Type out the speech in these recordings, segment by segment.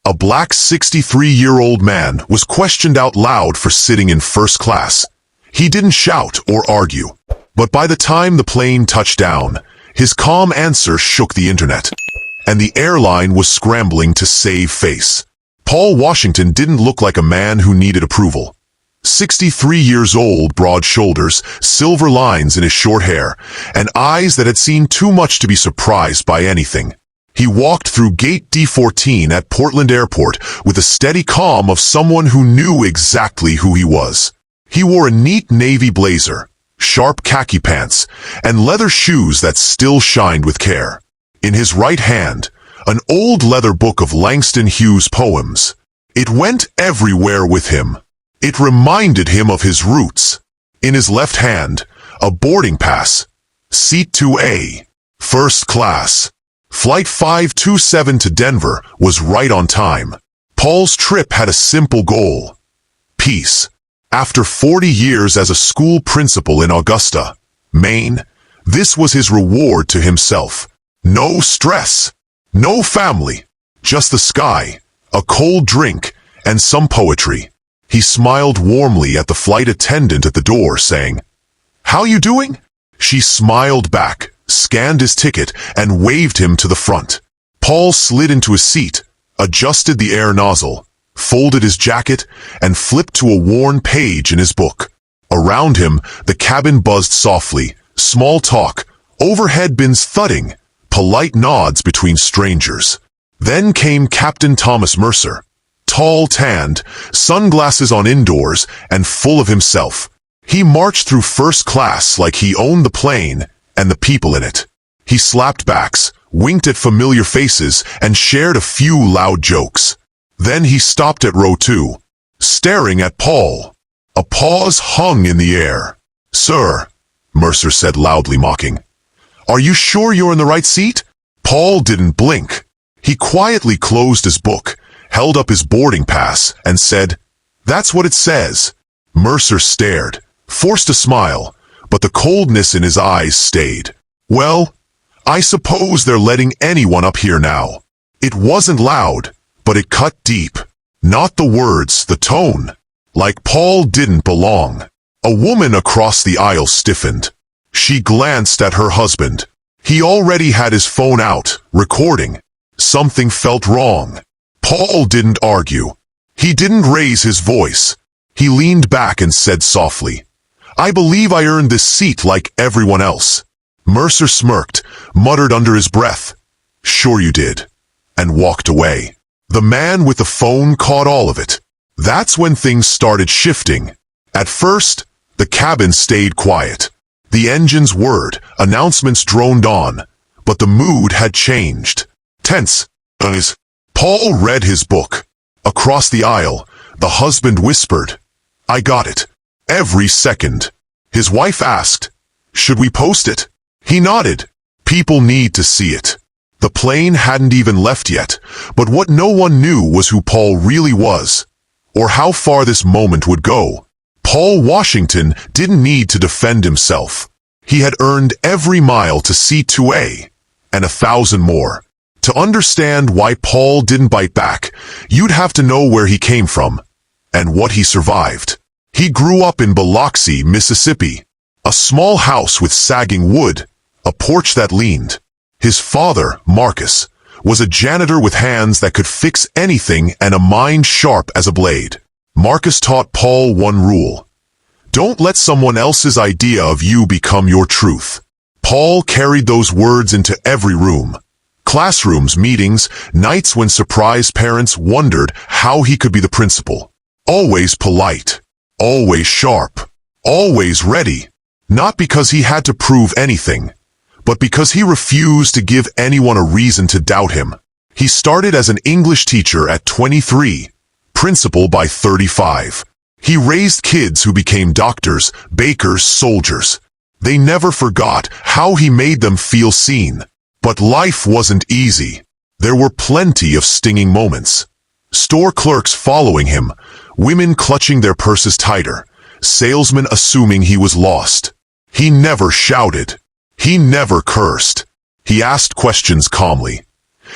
A black 63-year-old man was questioned out loud for sitting in first class. He didn't shout or argue, but by the time the plane touched down, his calm answer shook the internet, and the airline was scrambling to save face. Paul Washington didn't look like a man who needed approval. 63 years old, broad shoulders, silver lines in his short hair, and eyes that had seen too much to be surprised by anything. He walked through Gate D14 at Portland Airport with the steady calm of someone who knew exactly who he was. He wore a neat navy blazer, sharp khaki pants, and leather shoes that still shined with care. In his right hand, an old leather book of Langston Hughes poems. It went everywhere with him. It reminded him of his roots. In his left hand, a boarding pass. Seat 2A. First class. Flight 527 to Denver was right on time. Paul's trip had a simple goal. Peace. After 40 years as a school principal in Augusta, Maine, this was his reward to himself. No stress. No family. Just the sky, a cold drink, and some poetry. He smiled warmly at the flight attendant at the door, saying, "How you doing?" She smiled back, scanned his ticket, and waved him to the front. Paul slid into his seat, adjusted the air nozzle, folded his jacket, and flipped to a worn page in his book. Around him, the cabin buzzed softly, small talk, overhead bins thudding, polite nods between strangers. Then came Captain Thomas Mercer. Tall, tanned, sunglasses on indoors, and full of himself. He marched through first class like he owned the plane and the people in it. He slapped backs, winked at familiar faces, and shared a few loud jokes. Then he stopped at row 2, staring at Paul. A pause hung in the air. "Sir," Mercer said loudly, mocking, "are you sure you're in the right seat?" Paul didn't blink. He quietly closed his book, held up his boarding pass, and said, "That's what it says." Mercer stared, forced a smile, but the coldness in his eyes stayed. "Well, I suppose they're letting anyone up here now." It wasn't loud, but it cut deep. Not the words, the tone. Like Paul didn't belong. A woman across the aisle stiffened. She glanced at her husband. He already had his phone out, recording. Something felt wrong. Paul didn't argue. He didn't raise his voice. He leaned back and said softly, "I believe I earned this seat like everyone else." Mercer smirked, muttered under his breath, "Sure you did," and walked away. The man with the phone caught all of it. That's when things started shifting. At first, the cabin stayed quiet. The engines whirred, announcements droned on, but the mood had changed. Tense. Paul read his book. Across the aisle, the husband whispered, "I got it." Every second. His wife asked, "Should we post it?" He nodded. People need to see it. The plane hadn't even left yet, but what no one knew was who Paul really was, or how far this moment would go. Paul Washington didn't need to defend himself. He had earned every mile to C2A, and 1,000 more. To understand why Paul didn't bite back, you'd have to know where he came from, and what he survived. He grew up in Biloxi, Mississippi. A small house with sagging wood, a porch that leaned. His father, Marcus, was a janitor with hands that could fix anything and a mind sharp as a blade. Marcus taught Paul one rule: don't let someone else's idea of you become your truth. Paul carried those words into every room. Classrooms, meetings, nights when surprised parents wondered how he could be the principal. Always polite, always sharp, always ready. Not because he had to prove anything, but because he refused to give anyone a reason to doubt him. He started as an English teacher at 23, principal by 35. He raised kids who became doctors, bakers, soldiers. They never forgot how he made them feel seen. But life wasn't easy. There were plenty of stinging moments. Store clerks following him, women clutching their purses tighter, salesmen assuming he was lost. He never shouted. He never cursed. He asked questions calmly.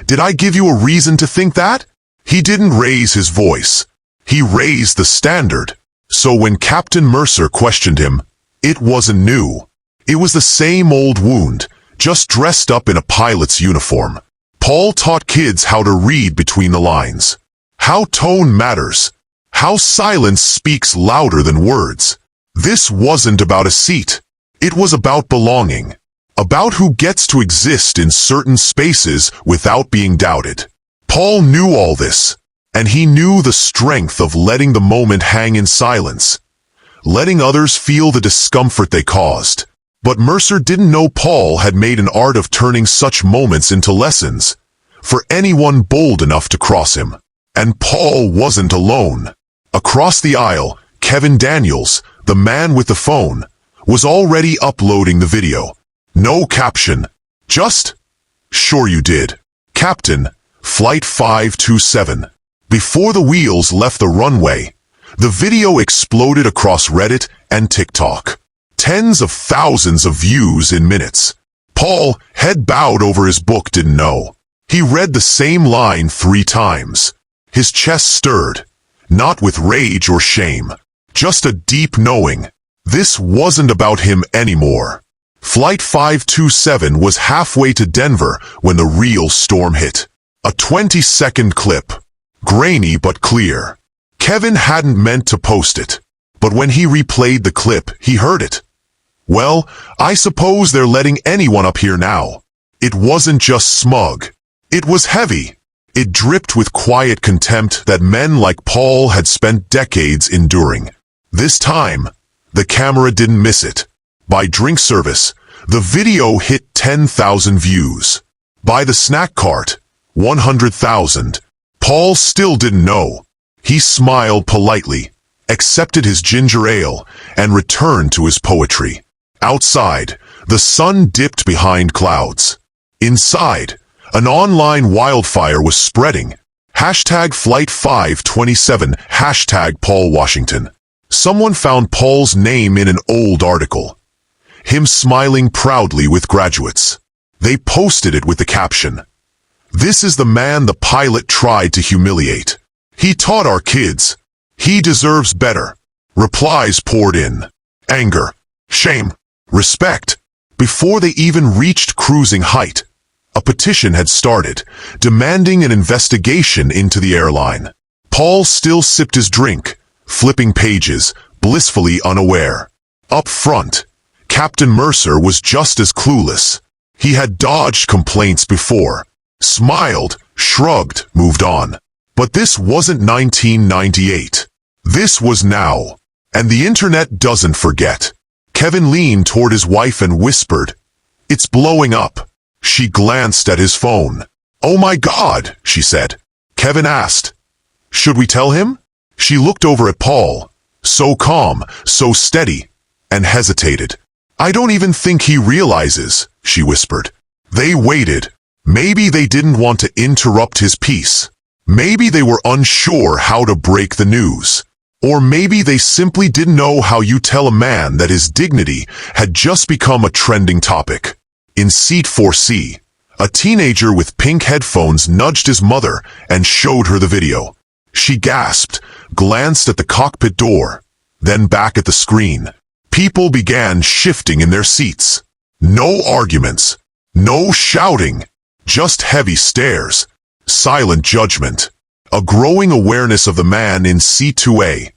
"Did I give you a reason to think that?" He didn't raise his voice. He raised the standard. So when Captain Mercer questioned him, it wasn't new. It was the same old wound, just dressed up in a pilot's uniform. Paul taught kids how to read between the lines. How tone matters. How silence speaks louder than words. This wasn't about a seat. It was about belonging. About who gets to exist in certain spaces without being doubted. Paul knew all this, and he knew the strength of letting the moment hang in silence, letting others feel the discomfort they caused. But Mercer didn't know Paul had made an art of turning such moments into lessons for anyone bold enough to cross him. And Paul wasn't alone. Across the aisle, Kevin Daniels, the man with the phone, was already uploading the video. No caption. Just, "Sure you did. Captain, Flight 527. Before the wheels left the runway, the video exploded across Reddit and TikTok. Tens of thousands of views in minutes. Paul, head bowed over his book, didn't know. He read the same line 3 times. His chest stirred, not with rage or shame, just a deep knowing. This wasn't about him anymore. Flight 527 was halfway to Denver when the real storm hit. A 20-second clip. Grainy but clear. Kevin hadn't meant to post it, but when he replayed the clip, he heard it. Well, I suppose they're letting anyone up here now. It wasn't just smug. It was heavy. It dripped with quiet contempt that men like Paul had spent decades enduring. This time, the camera didn't miss it. By drink service, the video hit 10,000 views. By the snack cart, 100,000. Paul still didn't know. He smiled politely, accepted his ginger ale, and returned to his poetry. Outside, the sun dipped behind clouds. Inside, an online wildfire was spreading. Hashtag Flight 527, hashtag Paul Washington. Someone found Paul's name in an old article. Him smiling proudly with graduates. They posted it with the caption, "This is the man the pilot tried to humiliate. He taught our kids. He deserves better." Replies poured in. Anger, shame, respect. Before they even reached cruising height, a petition had started, demanding an investigation into the airline. Paul still sipped his drink, flipping pages, blissfully unaware. Up front, Captain Mercer was just as clueless. He had dodged complaints before, smiled, shrugged, moved on. But this wasn't 1998. This was now. And the internet doesn't forget. Kevin leaned toward his wife and whispered, "It's blowing up." She glanced at his phone. "Oh my God," she said. Kevin asked, "Should we tell him?" She looked over at Paul, so calm, so steady, and hesitated. "I don't even think he realizes," she whispered. They waited. Maybe they didn't want to interrupt his peace. Maybe they were unsure how to break the news. Or maybe they simply didn't know how you tell a man that his dignity had just become a trending topic. In seat 4C, a teenager with pink headphones nudged his mother and showed her the video. She gasped, glanced at the cockpit door, then back at the screen. People began shifting in their seats. No arguments, no shouting, just heavy stares, silent judgment, a growing awareness of the man in C2A,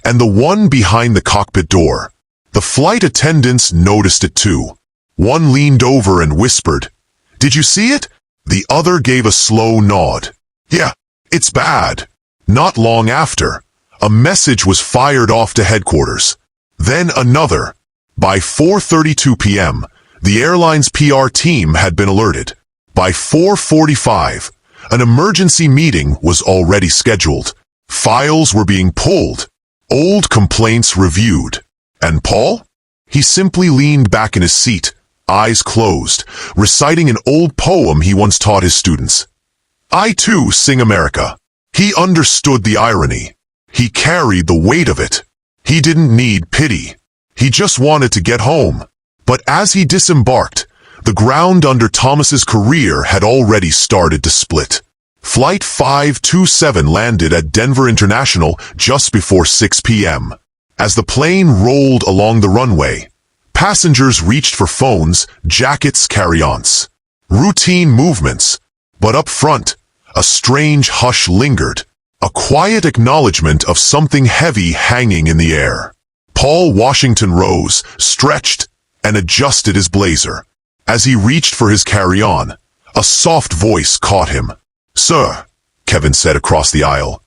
and the one behind the cockpit door. The flight attendants noticed it too. One leaned over and whispered, "Did you see it?" The other gave a slow nod. "Yeah, it's bad." Not long after, a message was fired off to headquarters. Then another. By 4:32 p.m., the airline's PR team had been alerted. By 4:45, an emergency meeting was already scheduled. Files were being pulled, old complaints reviewed. And Paul? He simply leaned back in his seat, eyes closed, reciting an old poem he once taught his students. "I too sing America." He understood the irony. He carried the weight of it. He didn't need pity. He just wanted to get home. But as he disembarked, the ground under Thomas's career had already started to split. Flight 527 landed at Denver International just before 6 p.m. As the plane rolled along the runway, passengers reached for phones, jackets, carry-ons. Routine movements, but up front, a strange hush lingered, a quiet acknowledgement of something heavy hanging in the air. Paul Washington rose, stretched, and adjusted his blazer. As he reached for his carry-on, a soft voice caught him. "Sir," Kevin said across the aisle,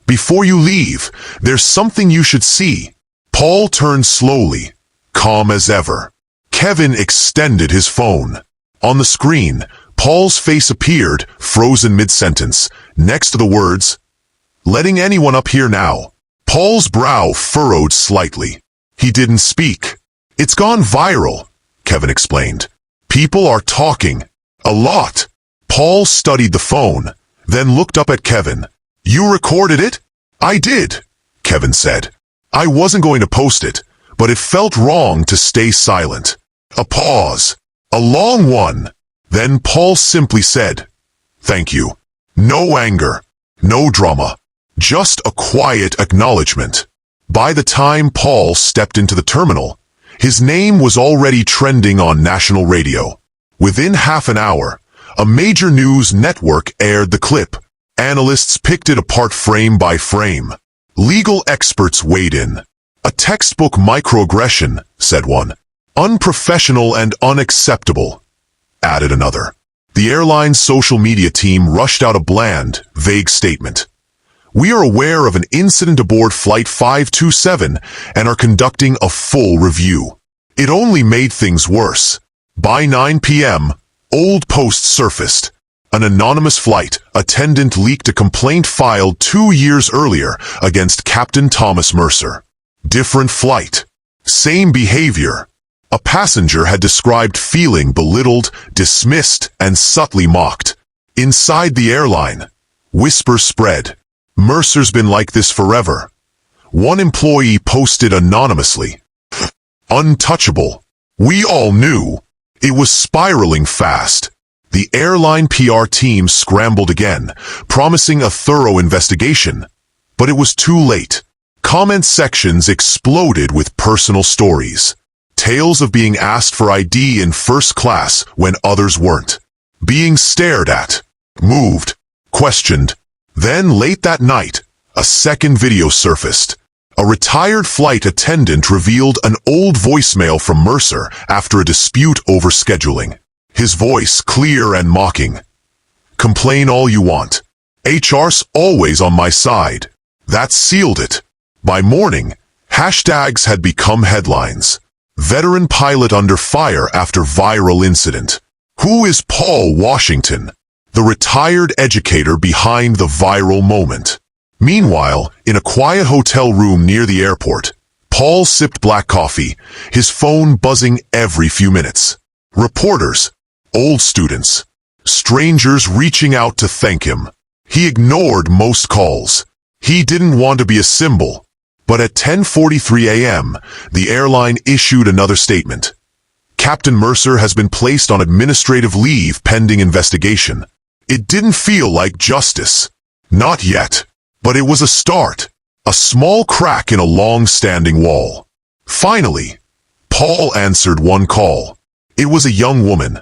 "before you leave, there's something you should see." Paul turned slowly, calm as ever. Kevin extended his phone. On the screen, Paul's face appeared, frozen mid-sentence, next to the words, "Letting anyone up here now." Paul's brow furrowed slightly. He didn't speak. "It's gone viral," Kevin explained. "People are talking. A lot." Paul studied the phone, then looked up at Kevin. "You recorded it?" "I did," Kevin said. "I wasn't going to post it, but it felt wrong to stay silent." A pause. A long one. Then Paul simply said, "Thank you." No anger. No drama. Just a quiet acknowledgement. By the time Paul stepped into the terminal, his name was already trending on national radio. Within half an hour, a major news network aired the clip. Analysts picked it apart frame by frame. Legal experts weighed in. "A textbook microaggression," said one. "Unprofessional and unacceptable," added another. The airline's social media team rushed out a bland, vague statement. "We are aware of an incident aboard Flight 527 and are conducting a full review." It only made things worse. By 9 p.m., old posts surfaced. An anonymous flight attendant leaked a complaint filed 2 years earlier against Captain Thomas Mercer. Different flight. Same behavior. A passenger had described feeling belittled, dismissed, and subtly mocked. Inside the airline, whispers spread. "Mercer's been like this forever." One employee posted anonymously, "Untouchable." We all knew. It was spiraling fast. The airline PR team scrambled again, promising a thorough investigation. But it was too late. Comment sections exploded with personal stories. Tales of being asked for ID in first class when others weren't. Being stared at, moved, questioned. Then late that night, a second video surfaced. A retired flight attendant revealed an old voicemail from Mercer after a dispute over scheduling. His voice clear and mocking. "Complain all you want. HR's always on my side." That sealed it. By morning, hashtags had become headlines. Veteran pilot under fire after viral incident. Who is Paul Washington? The retired educator behind the viral moment. Meanwhile, in a quiet hotel room near the airport, Paul sipped black coffee, his phone buzzing every few minutes. Reporters, old students, strangers reaching out to thank him. He ignored most calls. He didn't want to be a symbol. But at 10:43 a.m., the airline issued another statement. Captain Mercer has been placed on administrative leave pending investigation. It didn't feel like justice. Not yet. But it was a start. A small crack in a long-standing wall. Finally, Paul answered one call. It was a young woman.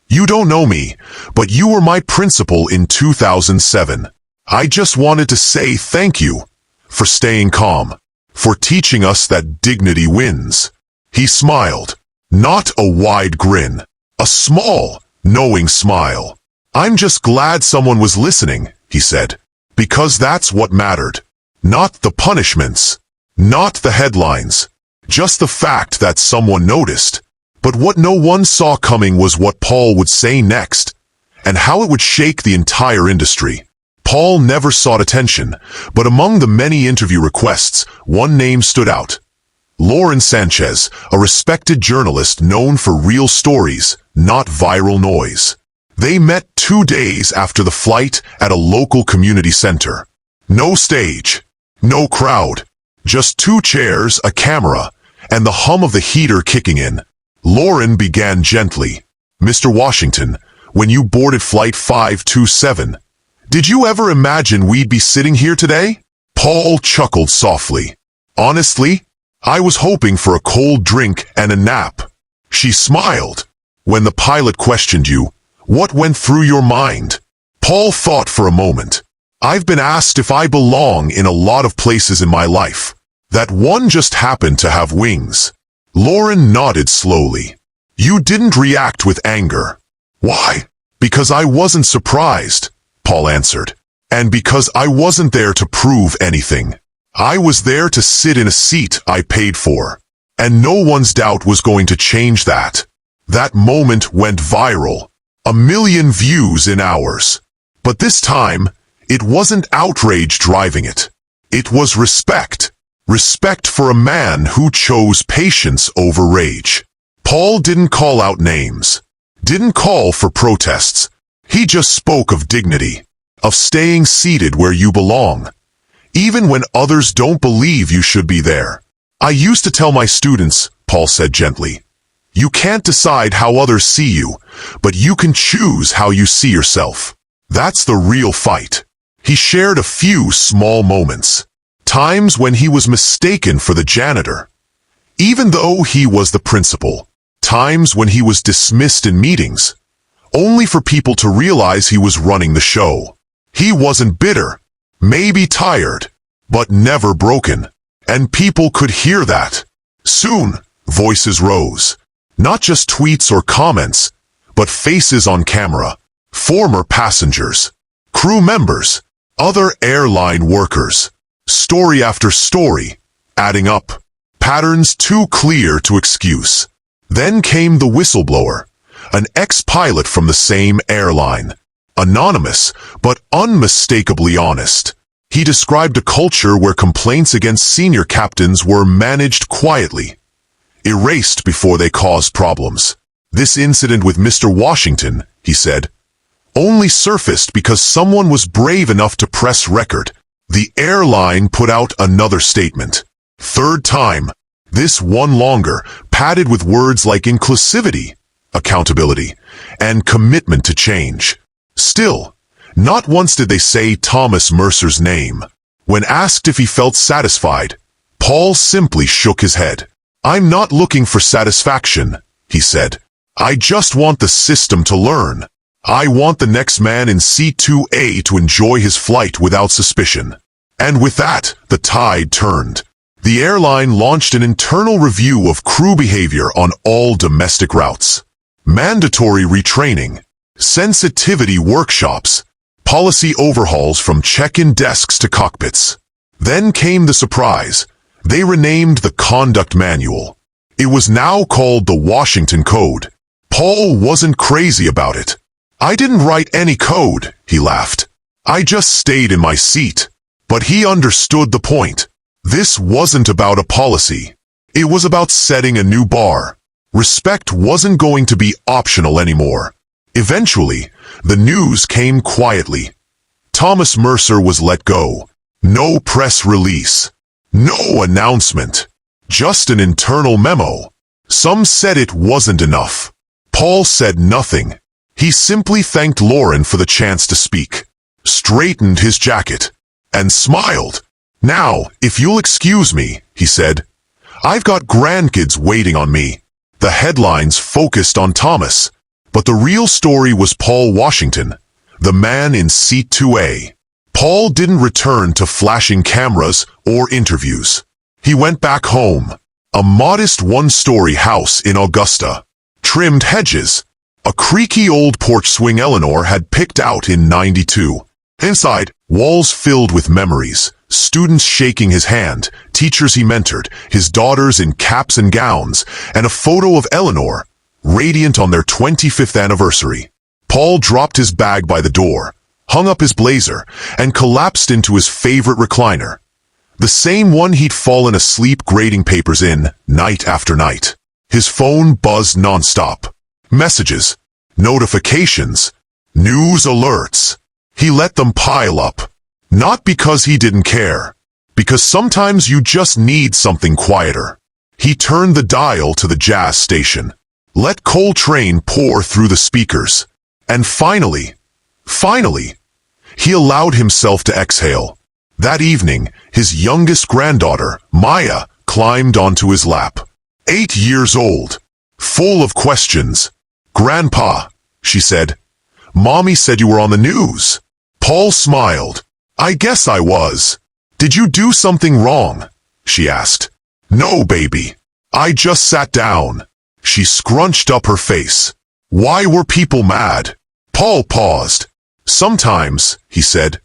"You don't know me, but you were my principal in 2007. I just wanted to say thank you for staying calm, for teaching us that dignity wins." He smiled. Not a wide grin. A small, knowing smile. "I'm just glad someone was listening," he said. "Because that's what mattered. Not the punishments. Not the headlines. Just the fact that someone noticed." But what no one saw coming was what Paul would say next, and how it would shake the entire industry. Paul never sought attention, but among the many interview requests, one name stood out. Lauren Sanchez, a respected journalist known for real stories, not viral noise. They met 2 days after the flight at a local community center. No stage, no crowd, just 2 chairs, a camera, and the hum of the heater kicking in. Lauren began gently. "Mr. Washington, when you boarded Flight 527, Did you ever imagine we'd be sitting here today? Paul chuckled softly. Honestly, I was hoping for a cold drink and a nap. She smiled. When the pilot questioned you, what went through your mind? Paul thought for a moment. I've been asked if I belong in a lot of places in my life. That one just happened to have wings. Lauren nodded slowly. You didn't react with anger. Why? Because I wasn't surprised, Paul answered. And because I wasn't there to prove anything. I was there to sit in a seat I paid for. And no one's doubt was going to change that. That moment went viral. 1 million views in hours. But this time, it wasn't outrage driving it. It was respect. Respect for a man who chose patience over rage. Paul didn't call out names. Didn't call for protests. He just spoke of dignity. Of staying seated where you belong. Even when others don't believe you should be there. I used to tell my students, Paul said gently, you can't decide how others see you, but you can choose how you see yourself. That's the real fight. He shared a few small moments. Times when he was mistaken for the janitor. Even though he was the principal. Times when he was dismissed in meetings. Only for people to realize he was running the show. He wasn't bitter. Maybe tired. But never broken. And people could hear that. Soon, voices rose. Not just tweets or comments, but faces on camera. Former passengers. Crew members. Other airline workers. Story after story. Adding up. Patterns too clear to excuse. Then came the whistleblower. An ex-pilot from the same airline. Anonymous, but unmistakably honest. He described a culture where complaints against senior captains were managed quietly. Erased before they caused problems. This incident with Mr. Washington, he said, only surfaced because someone was brave enough to press record. The airline put out another statement. Third time. This one longer, padded with words like inclusivity, accountability, and commitment to change. Still, not once did they say Thomas Mercer's name. When asked if he felt satisfied, Paul simply shook his head. I'm not looking for satisfaction, he said. I just want the system to learn. I want the next man in C2A to enjoy his flight without suspicion. And with that, the tide turned. The airline launched an internal review of crew behavior on all domestic routes. Mandatory retraining. Sensitivity workshops. Policy overhauls from check-in desks to cockpits. Then came the surprise. They renamed the conduct manual. It was now called the Washington Code. Paul wasn't crazy about it. I didn't write any code, he laughed. I just stayed in my seat. But he understood the point. This wasn't about a policy. It was about setting a new bar. Respect wasn't going to be optional anymore. Eventually, the news came quietly. Thomas Mercer was let go. No press release. No announcement. Just an internal memo. Some said it wasn't enough. Paul said nothing. He simply thanked Lauren for the chance to speak. Straightened his jacket. And smiled. Now, if you'll excuse me, he said. I've got grandkids waiting on me. The headlines focused on Thomas. But the real story was Paul Washington, the man in seat 2A. Paul didn't return to flashing cameras or interviews. He went back home. A modest one-story house in Augusta. Trimmed hedges. A creaky old porch swing Eleanor had picked out in '92. Inside, walls filled with memories. Students shaking his hand, teachers he mentored, his daughters in caps and gowns, and a photo of Eleanor, radiant on their 25th anniversary. Paul dropped his bag by the door, hung up his blazer, and collapsed into his favorite recliner. The same one he'd fallen asleep grading papers in, night after night. His phone buzzed nonstop. Messages, notifications, news alerts. He let them pile up. Not because he didn't care. Because sometimes you just need something quieter. He turned the dial to the jazz station. Let Coltrane pour through the speakers. And finally, He allowed himself to exhale. That evening, his youngest granddaughter, Maya, climbed onto his lap. 8 years old, full of questions. "Grandpa," she said, "Mommy said you were on the news." Paul smiled. "I guess I was." "Did you do something wrong?" she asked. "No, baby. I just sat down." She scrunched up her face. "Why were people mad?" Paul paused. "Sometimes," he said,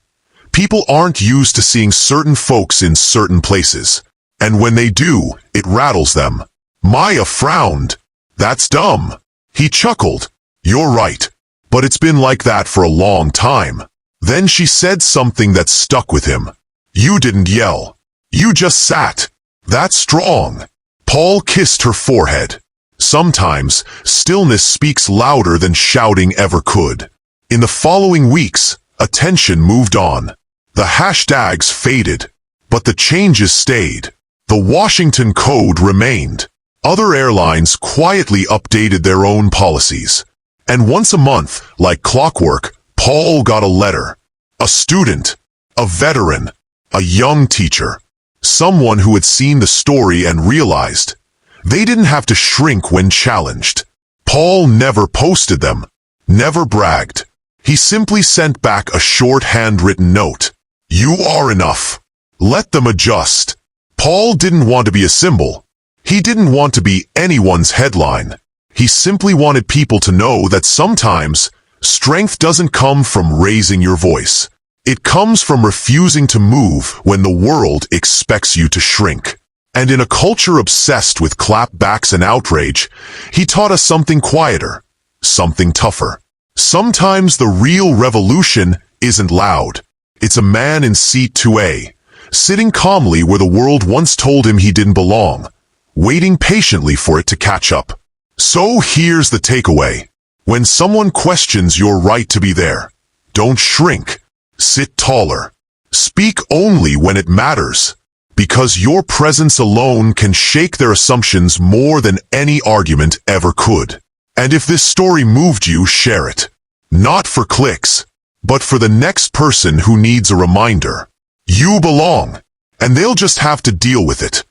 "people aren't used to seeing certain folks in certain places. And when they do, it rattles them." Maya frowned. "That's dumb." He chuckled. "You're right. But it's been like that for a long time." Then she said something that stuck with him. "You didn't yell. You just sat. That's strong." Paul kissed her forehead. Sometimes, stillness speaks louder than shouting ever could. In the following weeks, attention moved on. The hashtags faded, but the changes stayed. The Washington Code remained. Other airlines quietly updated their own policies. And once a month, like clockwork, Paul got a letter. A student, a veteran, a young teacher, someone who had seen the story and realized they didn't have to shrink when challenged. Paul never posted them, never bragged. He simply sent back a short handwritten note. "You are enough. Let them adjust." Paul didn't want to be a symbol. He didn't want to be anyone's headline. He simply wanted people to know that sometimes strength doesn't come from raising your voice. It comes from refusing to move when the world expects you to shrink. And in a culture obsessed with clapbacks and outrage, he taught us something quieter, something tougher. Sometimes the real revolution isn't loud. It's a man in seat 2A, sitting calmly where the world once told him he didn't belong, waiting patiently for it to catch up. So here's the takeaway. When someone questions your right to be there, don't shrink. Sit taller. Speak only when it matters, because your presence alone can shake their assumptions more than any argument ever could. And if this story moved you, share it. Not for clicks, but for the next person who needs a reminder. You belong, and they'll just have to deal with it.